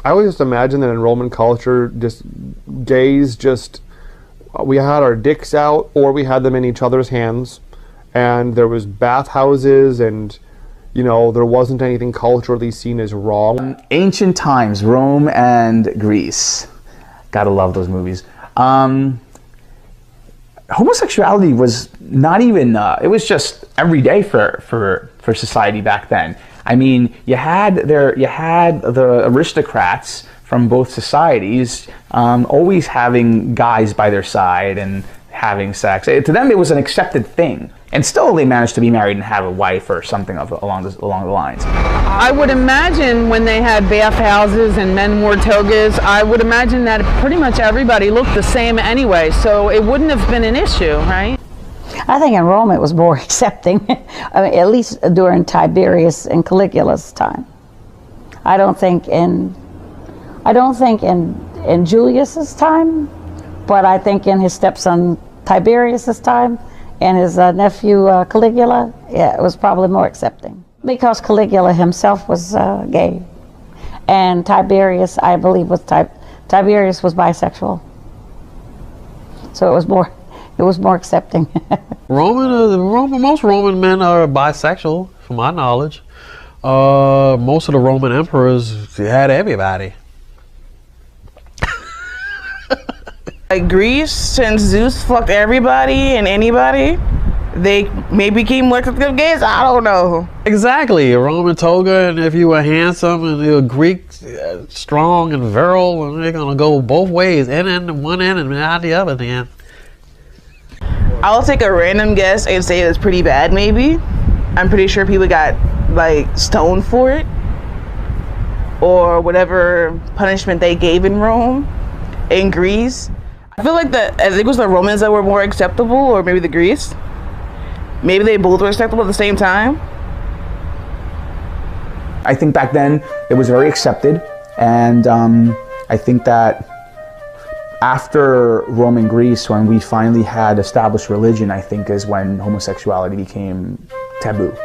I always just imagine that in Roman culture, just gays just, we had our dicks out or we had them in each other's hands, and there was bathhouses, and you know, there wasn't anything culturally seen as wrong. Ancient times, Rome and Greece. Gotta love those movies. Homosexuality was not even, it was just every day for society back then. I mean, you had the aristocrats from both societies always having guys by their side and having sex. To them, it was an accepted thing. And still they managed to be married and have a wife or something along the lines. I would imagine when they had bathhouses and men wore togas, I would imagine that pretty much everybody looked the same anyway, so it wouldn't have been an issue, right? I think in Rome it was more accepting, I mean, at least during Tiberius and Caligula's time. I don't think in Julius's time, but I think in his stepson Tiberius's time, and his nephew Caligula, yeah, it was probably more accepting. Because Caligula himself was gay. And Tiberius, I believe, Tiberius was bisexual. So it was more accepting. Most Roman men are bisexual, from my knowledge. Most of the Roman emperors had everybody. Like Greece, since Zeus fucked everybody and anybody, they maybe became more accepting gays. I don't know. Exactly, a Roman toga, and if you were handsome and you were Greek, strong and virile, and they're gonna go both ways, in one end and out the other end. I'll take a random guess and say it's pretty bad. Maybe. I'm pretty sure people got like stoned for it, or whatever punishment they gave in Rome, in Greece. I feel like I think it was the Romans that were more acceptable, or maybe the Greece. Maybe they both were acceptable at the same time. I think back then it was very accepted, and I think that after Rome and Greece, when we finally had established religion, I think is when homosexuality became taboo.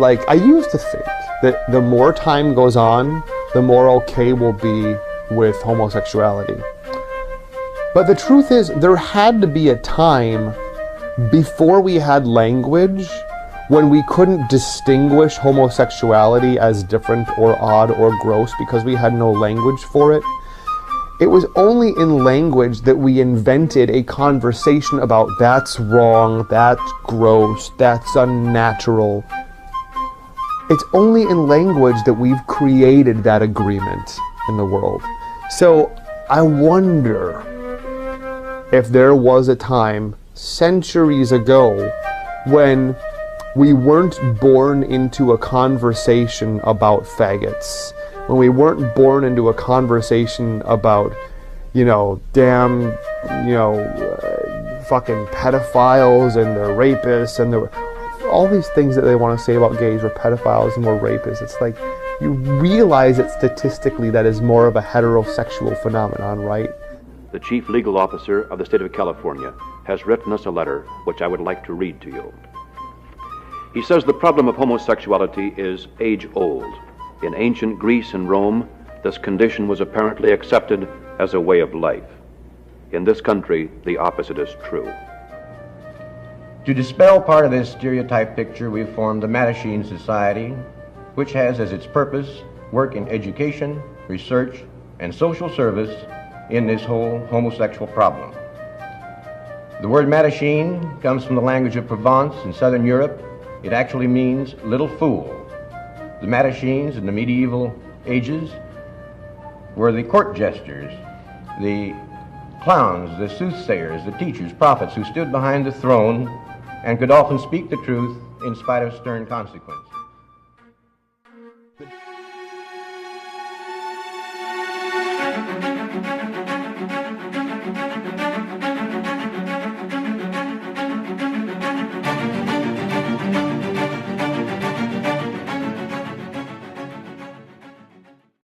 Like, I used to think that the more time goes on, the more okay we'll be with homosexuality. But the truth is, there had to be a time before we had language when we couldn't distinguish homosexuality as different or odd or gross because we had no language for it. It was only in language that we invented a conversation about that's wrong, that's gross, that's unnatural. It's only in language that we've created that agreement in the world. So I wonder if there was a time centuries ago when we weren't born into a conversation about faggots, when we weren't born into a conversation about, you know, damn, you know, fucking pedophiles and they're rapists and they're all these things that they want to say about gays were pedophiles and were rapists. It's like, you realize that statistically that is more of a heterosexual phenomenon, right? The Chief Legal Officer of the State of California has written us a letter which I would like to read to you. He says the problem of homosexuality is age-old. In ancient Greece and Rome, this condition was apparently accepted as a way of life. In this country, the opposite is true. To dispel part of this stereotype picture, we've formed the Mattachine Society, which has as its purpose work in education, research, and social service in this whole homosexual problem. The word Mattachine comes from the language of Provence in southern Europe. It actually means little fool. The Mattachines in the medieval ages were the court jesters, the clowns, the soothsayers, the teachers, prophets who stood behind the throne and could often speak the truth in spite of stern consequence.